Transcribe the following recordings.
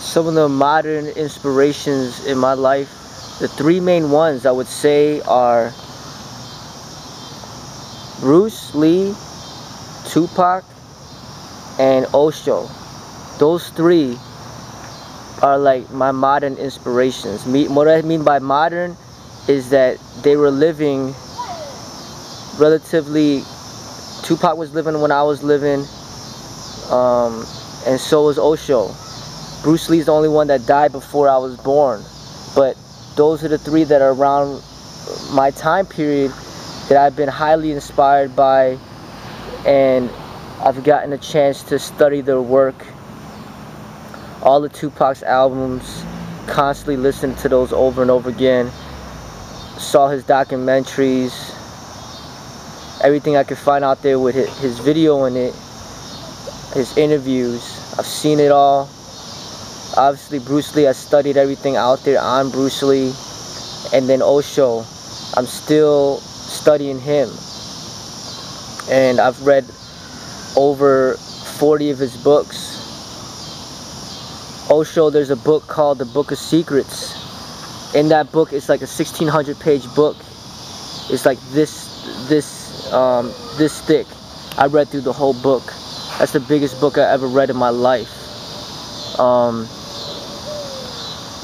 Some of the modern inspirations in my life, the three main ones I would say are Bruce Lee, Tupac, and Osho. Those three are like my modern inspirations. What I mean by modern is that they were living relatively, Tupac was living when I was living, and so was Osho. Bruce Lee's the only one that died before I was born, but those are the three that are around my time period that I've been highly inspired by, and I've gotten a chance to study their work. All of Tupac's albums, constantly listened to those over and over again. Saw his documentaries, everything I could find out there with his video in it, his interviews. I've seen it all. Obviously Bruce Lee, I studied everything out there on Bruce Lee. And then Osho, I'm still studying him. And I've read over 40 of his books. Osho, there's a book called The Book of Secrets. In that book, it's like a 1,600-page book. It's like this thick. I read through the whole book. That's the biggest book I ever read in my life.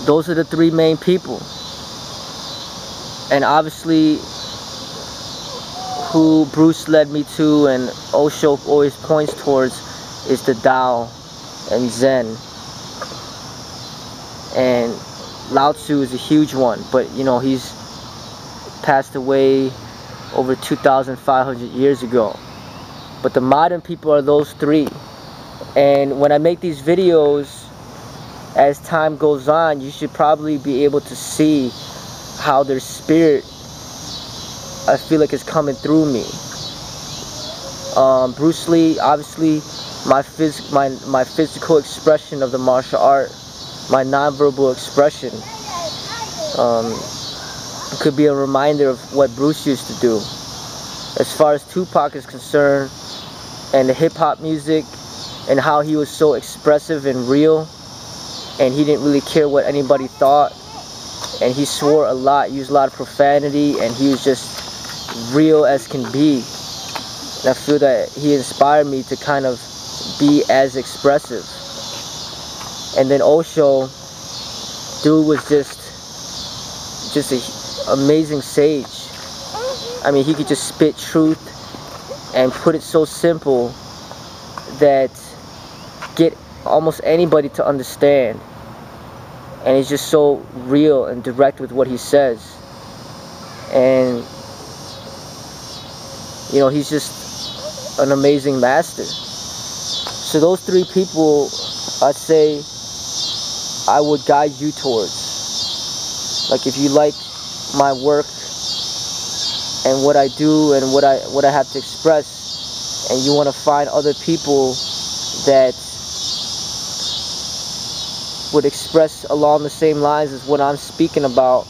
Those are the three main people. And obviously, who Bruce led me to and Osho always points towards is the Tao and Zen. And Lao Tzu is a huge one, but you know, he's passed away over 2,500 years ago. But the modern people are those three. And when I make these videos, as time goes on, you should probably be able to see how their spirit, I feel like, is coming through me. Bruce Lee, obviously, my physical expression of the martial art, my nonverbal expression, could be a reminder of what Bruce used to do. As far as Tupac is concerned, and the hip-hop music, and how he was so expressive and real, and he didn't really care what anybody thought, and he swore a lot, used a lot of profanity, and he was just real as can be. And I feel that he inspired me to kind of be as expressive. And then Osho, dude was just an amazing sage. I mean, he could just spit truth and put it so simple that get almost anybody to understand. And he's just so real and direct with what he says. And you know, he's just an amazing master. So those three people, I'd say, I would guide you towards. Like, if you like my work and what I do and what I have to express, and you want to find other people that would express along the same lines as what I'm speaking about,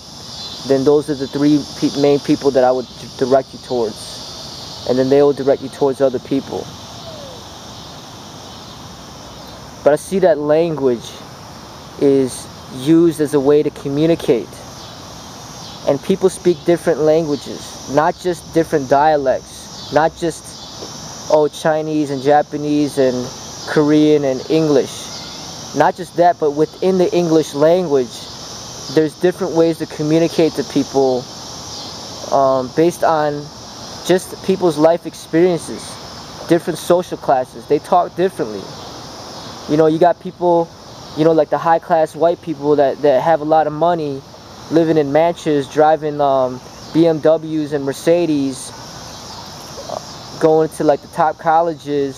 then those are the three main people that I would direct you towards. And then they will direct you towards other people. But I see that language is used as a way to communicate. And people speak different languages, not just different dialects, not just, oh, Chinese and Japanese and Korean and English. Not just that, but within the English language, there's different ways to communicate to people based on just people's life experiences, different social classes. They talk differently. You know, you got people, you know, like the high-class white people that have a lot of money, living in mansions, driving BMWs and Mercedes, going to like the top colleges.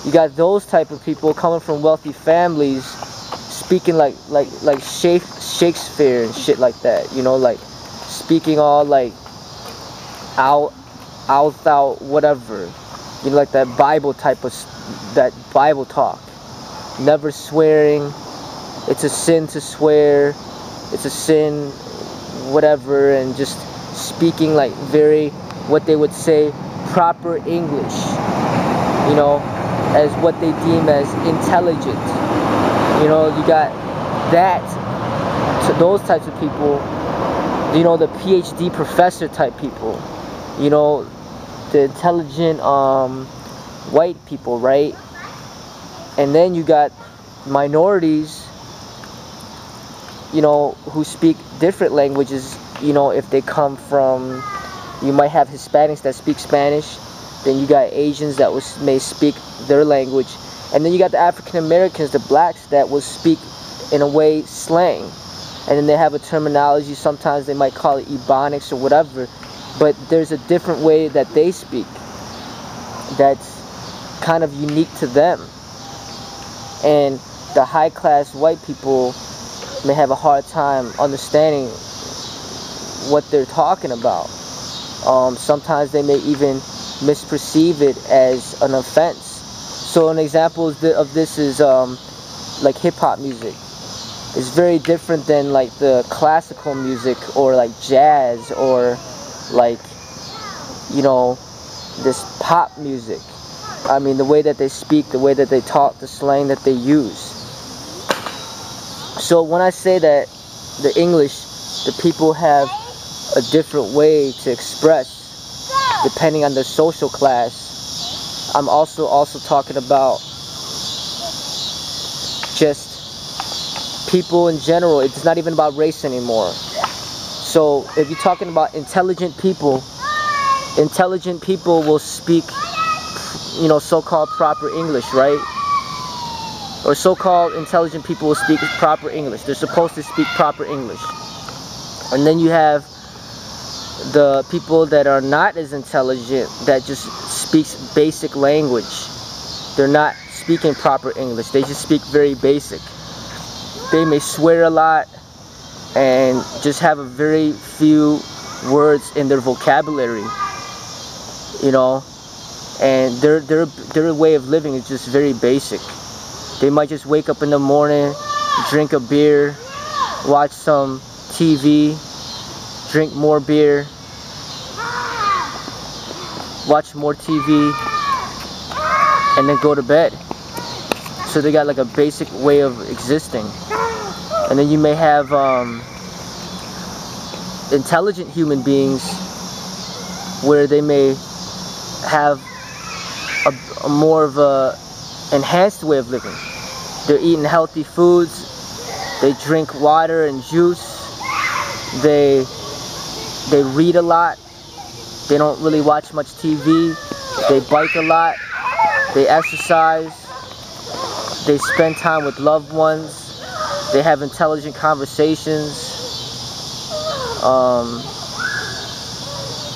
You got those type of people coming from wealthy families, speaking like Shakespeare and shit like that. You know, like speaking all like out whatever. You know, like that Bible type of that Bible talk. Never swearing. It's a sin to swear. It's a sin, whatever, and just speaking like very, what they would say, proper English. You know, as what they deem as intelligent. You know, you got that, to those types of people. You know, the PhD professor type people. You know, the intelligent white people, right? And then you got minorities, you know, who speak different languages. You know, if they come from, you might have Hispanics that speak Spanish, then you got Asians that may speak their language, and then you got the African Americans, the blacks, that will speak in a way slang, and then they have a terminology. Sometimes they might call it Ebonics or whatever, but there's a different way that they speak that's kind of unique to them. And the high class white people may have a hard time understanding what they're talking about. Sometimes they may even misperceive it as an offense. So an example of this is like hip-hop music. It's very different than like the classical music or like jazz or like, you know, this pop music. I mean, the way that they speak, the way that they talk, the slang that they use. So when I say that the English, the people have a different way to express depending on their social class, I'm also talking about just people in general. It's not even about race anymore. So if you're talking about intelligent people will speak, you know, so-called proper English, right? Or so-called intelligent people will speak proper English. They're supposed to speak proper English. And then you have the people that are not as intelligent, that just speaks basic language. They're not speaking proper English. They just speak very basic. They may swear a lot and just have a very few words in their vocabulary, you know, and their way of living is just very basic. They might just wake up in the morning, drink a beer, watch some TV, drink more beer, watch more TV, and then go to bed. So they got like a basic way of existing. And then you may have intelligent human beings where they may have a more of a enhanced way of living. They're eating healthy foods, they drink water and juice, they read a lot, they don't really watch much TV, they bike a lot, they exercise, they spend time with loved ones, they have intelligent conversations,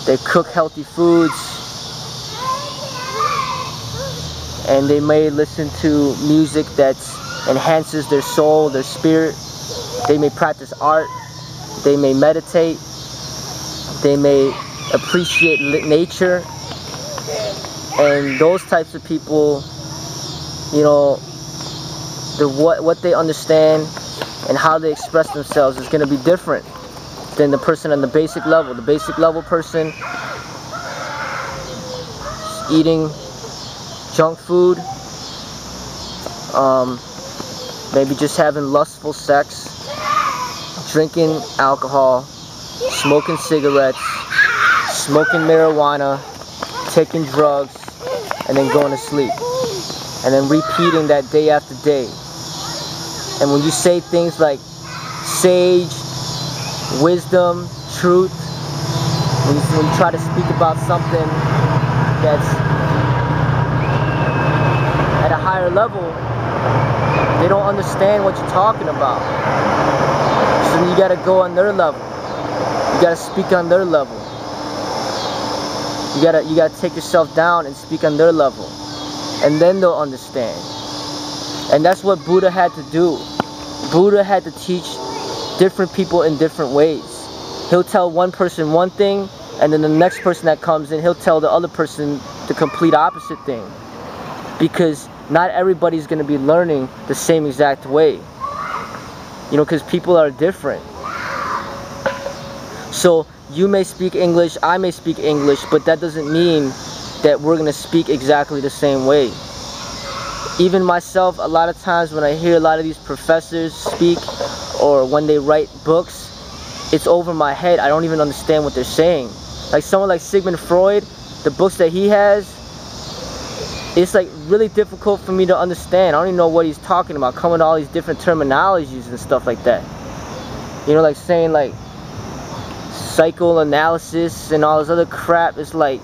they cook healthy foods, and they may listen to music that enhances their soul, their spirit. They may practice art, they may meditate, they may appreciate nature. And those types of people, you know, what they understand and how they express themselves is going to be different than the person on the basic level. The basic level person is eating junk food, maybe just having lustful sex, drinking alcohol, smoking cigarettes, smoking marijuana, taking drugs, and then going to sleep, and then repeating that day after day. And when you say things like sage, wisdom, truth, when you try to speak about something that's at a higher level, they don't understand what you're talking about. So then you gotta go on their level. You gotta speak on their level. You gotta take yourself down and speak on their level, and then they'll understand. And that's what Buddha had to do. Buddha had to teach different people in different ways. He'll tell one person one thing, and then the next person that comes in, he'll tell the other person the complete opposite thing. Because not everybody's going to be learning the same exact way. You know, because people are different. So you may speak English, I may speak English, but that doesn't mean that we're going to speak exactly the same way. Even myself, a lot of times when I hear a lot of these professors speak, or when they write books, it's over my head. I don't even understand what they're saying. Like someone like Sigmund Freud, the books that he has, it's like really difficult for me to understand. I don't even know what he's talking about, coming with all these different terminologies and stuff like that. You know, like saying like psychoanalysis and all this other crap. It's like,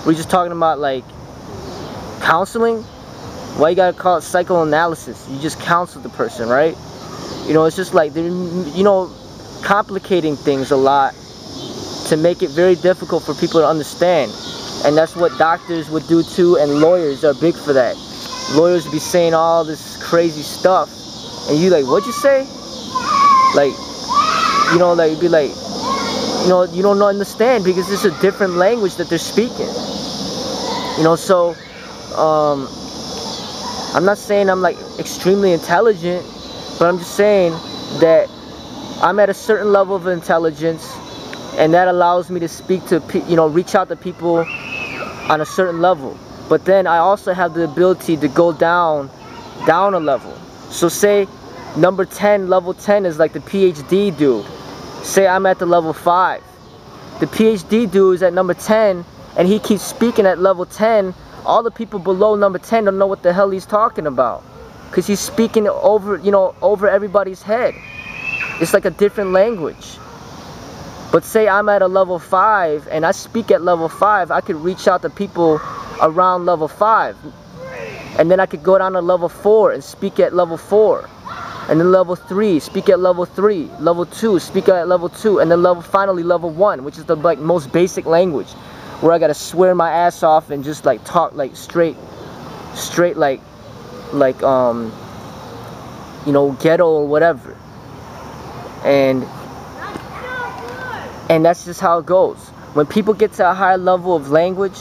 we're just talking about like counseling. Why you gotta call it psychoanalysis? You just counsel the person, right? You know, it's just like they're, you know, complicating things a lot to make it very difficult for people to understand. And that's what doctors would do too, and lawyers are big for that. Lawyers would be saying all this crazy stuff, and you like, what'd you say? Like, you know, like, be like, you know, you don't understand because it's a different language that they're speaking. You know, so, I'm not saying I'm like extremely intelligent, but I'm just saying that I'm at a certain level of intelligence, and that allows me to speak to, you know, reach out to people on a certain level. But then I also have the ability to go down a level. So say number 10, level 10 is like the PhD dude. Say I'm at the level 5. The PhD dude is at number 10, and he keeps speaking at level 10. All the people below number 10 don't know what the hell he's talking about, because he's speaking over, you know, over everybody's head. It's like a different language. But say I'm at a level 5 and I speak at level 5, I could reach out to people around level 5. And then I could go down to level 4 and speak at level 4. And then level 3, speak at level 3. Level 2, speak at level 2. And then finally level 1, which is the like most basic language, where I gotta swear my ass off and just like talk like straight like you know, ghetto or whatever. And that's just how it goes. When people get to a higher level of language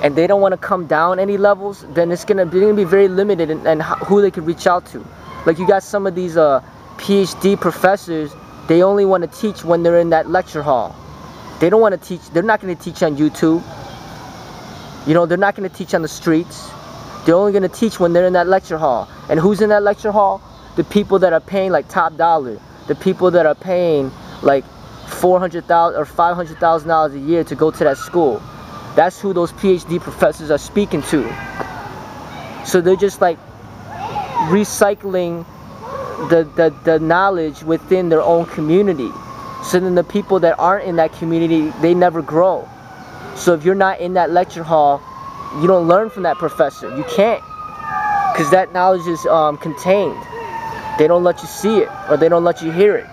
and they don't want to come down any levels, then they're gonna be very limited in who they can reach out to. Like you got some of these PhD professors, they only want to teach when they're in that lecture hall. They don't want to teach, they're not going to teach on YouTube. You know, they're not going to teach on the streets. They're only going to teach when they're in that lecture hall. And who's in that lecture hall? The people that are paying like top dollar. The people that are paying like $400,000 or $500,000 a year to go to that school. That's who those PhD professors are speaking to. So they're just like recycling the knowledge within their own community. So then the people that aren't in that community, they never grow. So if you're not in that lecture hall, you don't learn from that professor. You can't, because that knowledge is contained. They don't let you see it, or they don't let you hear it.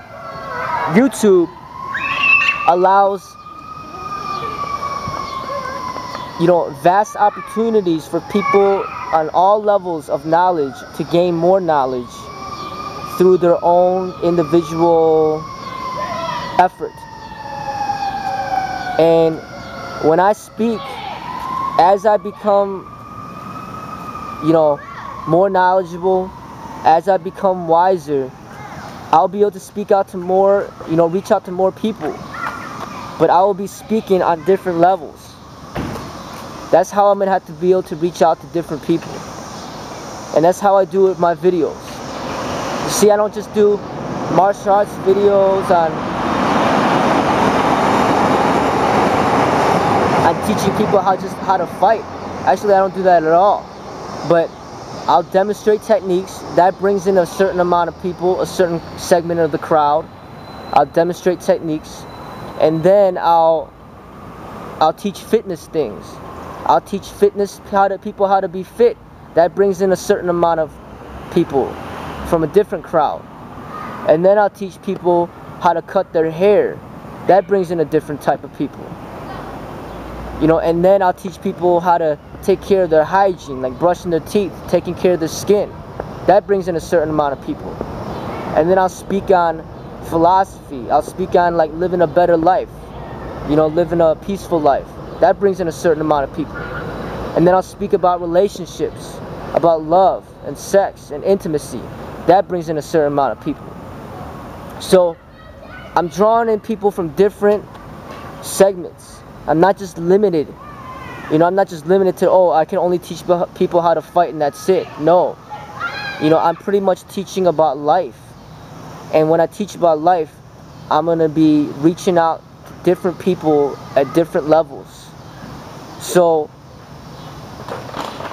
YouTube allows, you know, vast opportunities for people on all levels of knowledge to gain more knowledge through their own individual effort. And when I speak, as I become, you know, more knowledgeable, as I become wiser, I'll be able to speak out to more, you know, reach out to more people. But I will be speaking on different levels. That's how I'm going to have to be able to reach out to different people. And that's how I do it with my videos. You see, I don't just do martial arts videos on teaching people how to fight. Actually, I don't do that at all. But I'll demonstrate techniques. That brings in a certain amount of people, a certain segment of the crowd. I'll demonstrate techniques, and then I'll teach fitness things. I'll teach fitness, people how to be fit. That brings in a certain amount of people from a different crowd. And then I'll teach people how to cut their hair. That brings in a different type of people. You know, and then I'll teach people how to take care of their hygiene, like brushing their teeth, taking care of their skin. That brings in a certain amount of people. And then I'll speak on philosophy. I'll speak on like living a better life, you know, living a peaceful life. That brings in a certain amount of people. And then I'll speak about relationships, about love and sex and intimacy. That brings in a certain amount of people. So I'm drawing in people from different segments. I'm not just limited You know, I'm not just limited to, oh, I can only teach people how to fight and that's it. No. You know, I'm pretty much teaching about life. And when I teach about life, I'm going to be reaching out to different people at different levels. So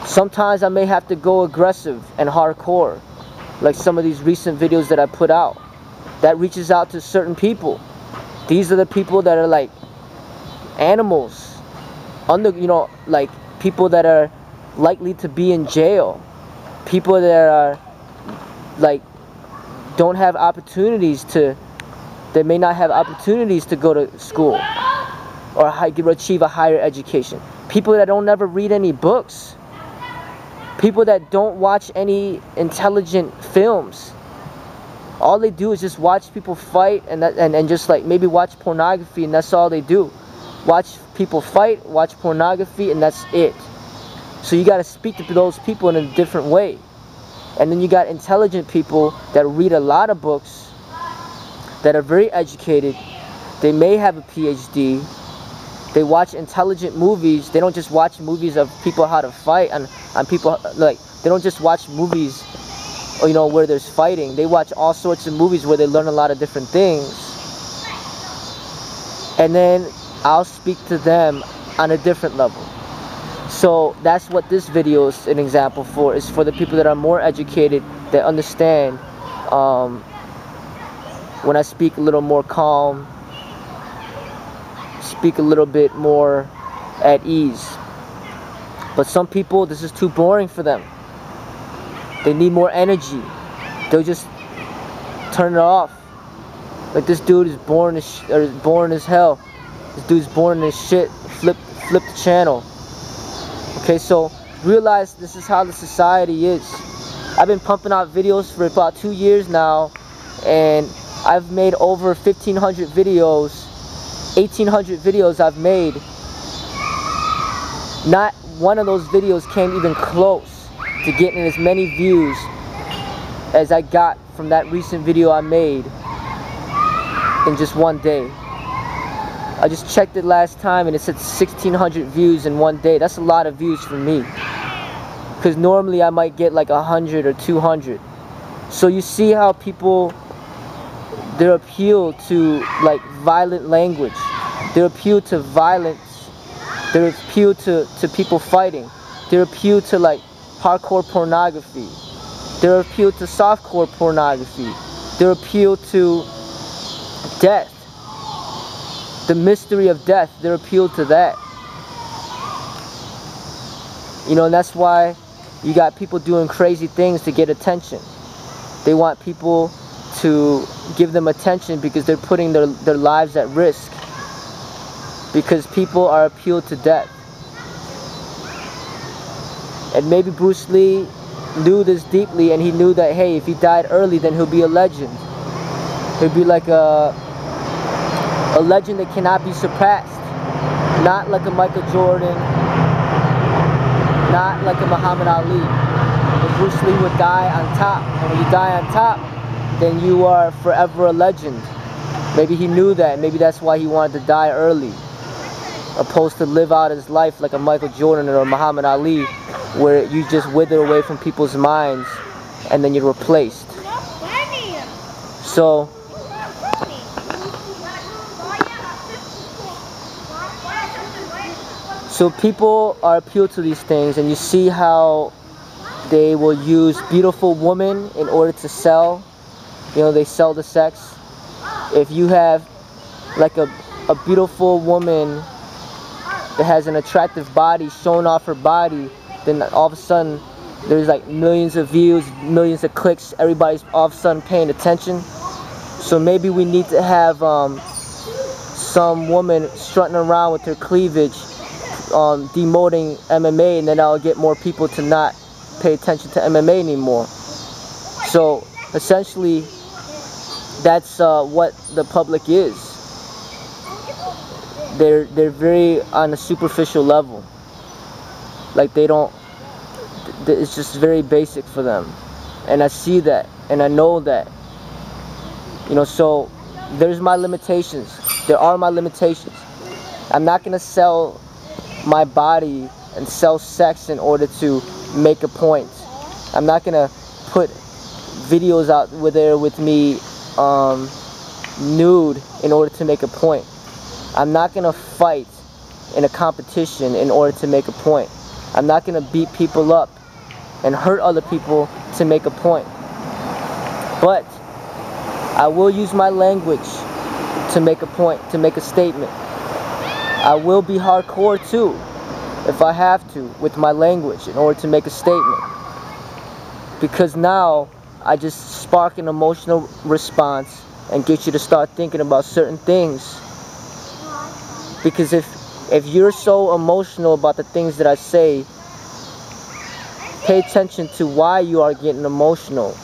sometimes I may have to go aggressive and hardcore, like some of these recent videos that I put out. That reaches out to certain people. These are the people that are like animals, you know, like people that are likely to be in jail, people that are like don't have opportunities to, they may not have opportunities to go to school or achieve a higher education, people that don't never read any books, people that don't watch any intelligent films. All they do is just watch people fight and just like maybe watch pornography, and that's all they do. Watch people fight, watch pornography, and that's it. So you got to speak to those people in a different way. And then you got intelligent people that read a lot of books, that are very educated. They may have a PhD. They watch intelligent movies. They don't just watch movies of people how to fight and people, like, they don't just watch movies, you know, where there's fighting. They watch all sorts of movies where they learn a lot of different things. And then I'll speak to them on a different level. So that's what this video is an example for. It's for the people that are more educated, that understand when I speak a little more calm, speak a little bit more at ease. But some people, this is too boring for them. They need more energy. They'll just turn it off. Like this dude is boring as hell. This dude's boring as shit. Flip the channel. Okay, so realize this is how the society is. I've been pumping out videos for about 2 years now, and I've made over 1,500 videos, 1,800 videos I've made. Not one of those videos came even close to getting as many views as I got from that recent video I made in just one day. I just checked it last time and it said 1,600 views in one day. That's a lot of views for me, because normally I might get like 100 or 200. So you see how people, their appeal to like violent language, their appeal to violence, their appeal to people fighting, their appeal to like hardcore pornography, their appeal to softcore pornography, their appeal to death, the mystery of death, their appeal to that. You know, and that's why you got people doing crazy things to get attention. They want people to give them attention because they're putting their lives at risk. Because people are appealed to death. And maybe Bruce Lee knew this deeply, and he knew that, hey, if he died early, then he'll be a legend. He'll be like a legend that cannot be surpassed. Not like a Michael Jordan, not like a Muhammad Ali. But Bruce Lee would die on top. And when you die on top, then you are forever a legend. Maybe he knew that. Maybe that's why he wanted to die early, opposed to live out his life like a Michael Jordan or a Muhammad Ali, where you just wither away from people's minds and then you're replaced. So people are appealed to these things, and you see how they will use beautiful women in order to sell. You know, they sell the sex. If you have like a beautiful woman that has an attractive body, showing off her body, then all of a sudden there's like millions of views, millions of clicks, everybody's all of a sudden paying attention. So maybe we need to have some woman strutting around with her cleavage, demoting MMA, and then that'll get more people to not pay attention to MMA anymore. So essentially that's what the public is. They're very on a superficial level. Like they don't, it's just very basic for them. And I see that, and I know that. You know, so there's my limitations. There are my limitations. I'm not going to sell my body and sell sex in order to make a point. I'm not gonna put videos out there with me nude in order to make a point. I'm not gonna fight in a competition in order to make a point. I'm not gonna beat people up and hurt other people to make a point. But I will use my language to make a point, to make a statement. I will be hardcore too, if I have to, with my language in order to make a statement. Because now I just spark an emotional response and get you to start thinking about certain things. Because if you're so emotional about the things that I say, pay attention to why you are getting emotional.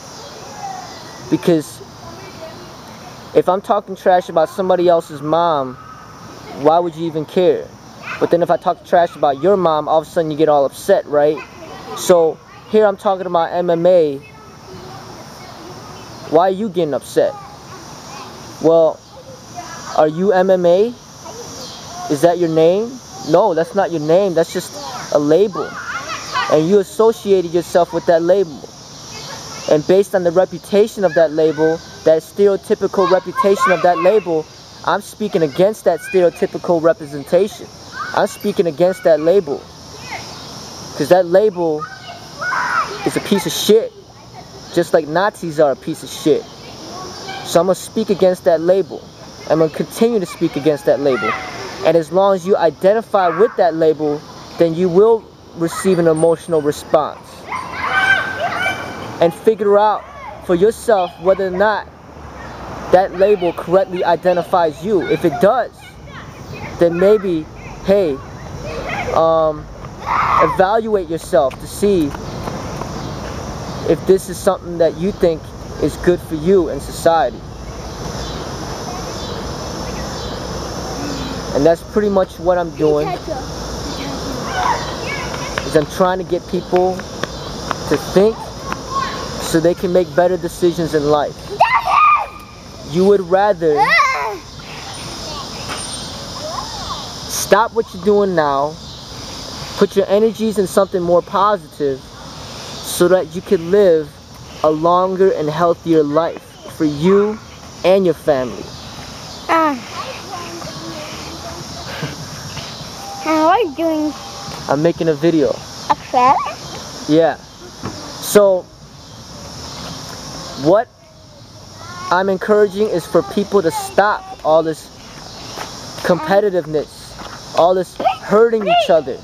Because if I'm talking trash about somebody else's mom, why would you even care? But then if I talk trash about your mom, all of a sudden you get all upset, right? So here I'm talking about MMA. Why are you getting upset? Well, are you MMA? Is that your name? No, that's not your name. That's just a label. And you associated yourself with that label. And based on the reputation of that label, that stereotypical reputation of that label, I'm speaking against that stereotypical representation. I'm speaking against that label. Because that label is a piece of shit. Just like Nazis are a piece of shit. So I'm going to speak against that label. I'm going to continue to speak against that label. And as long as you identify with that label, then you will receive an emotional response. And figure out for yourself whether or not that label correctly identifies you. If it does, then maybe, hey, evaluate yourself to see if this is something that you think is good for you in society. And that's pretty much what I'm doing. Is I'm trying to get people to think so they can make better decisions in life. You would rather stop what you're doing now, put your energies in something more positive so that you can live a longer and healthier life for you and your family. How are you doing? I'm making a video. A clip? Yeah. So, what I'm encouraging is for people to stop all this competitiveness, all this hurting each other.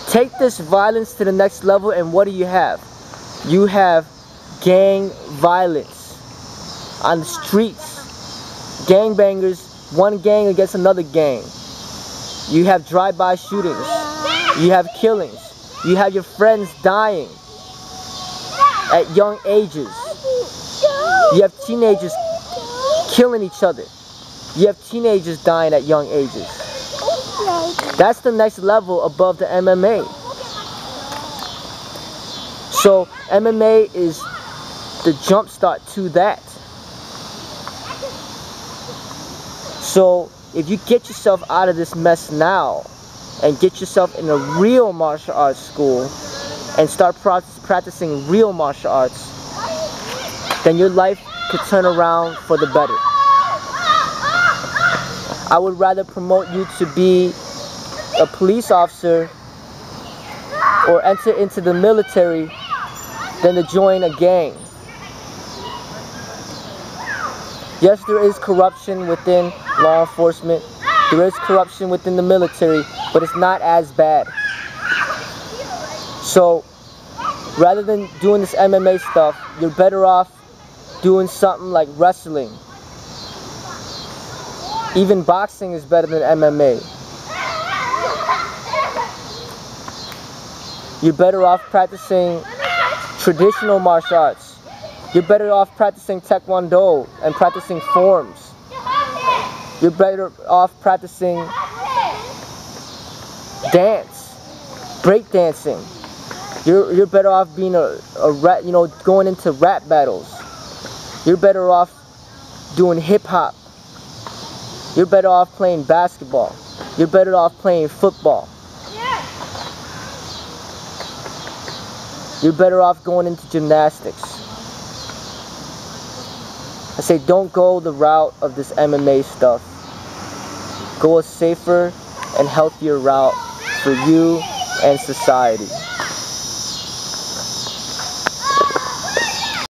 Take this violence to the next level, and what do you have? You have gang violence on the streets. Gangbangers, one gang against another gang. You have drive-by shootings. You have killings. You have your friends dying at young ages. You have teenagers killing each other. You have teenagers dying at young ages. That's the next level above the MMA. So MMA is the jump start to that. So if you get yourself out of this mess now and get yourself in a real martial arts school and start practicing real martial arts, then your life could turn around for the better. I would rather promote you to be a police officer or enter into the military than to join a gang. Yes, there is corruption within law enforcement. There is corruption within the military, but it's not as bad. So, rather than doing this MMA stuff, you're better off doing something like wrestling. Even boxing is better than MMA. You're better off practicing traditional martial arts. You're better off practicing Taekwondo and practicing forms. You're better off practicing dance, break dancing. You're better off being a rap, going into rap battles. You're better off doing hip hop. You're better off playing basketball. You're better off playing football. You're better off going into gymnastics. I say don't go the route of this MMA stuff. Go a safer and healthier route for you and society.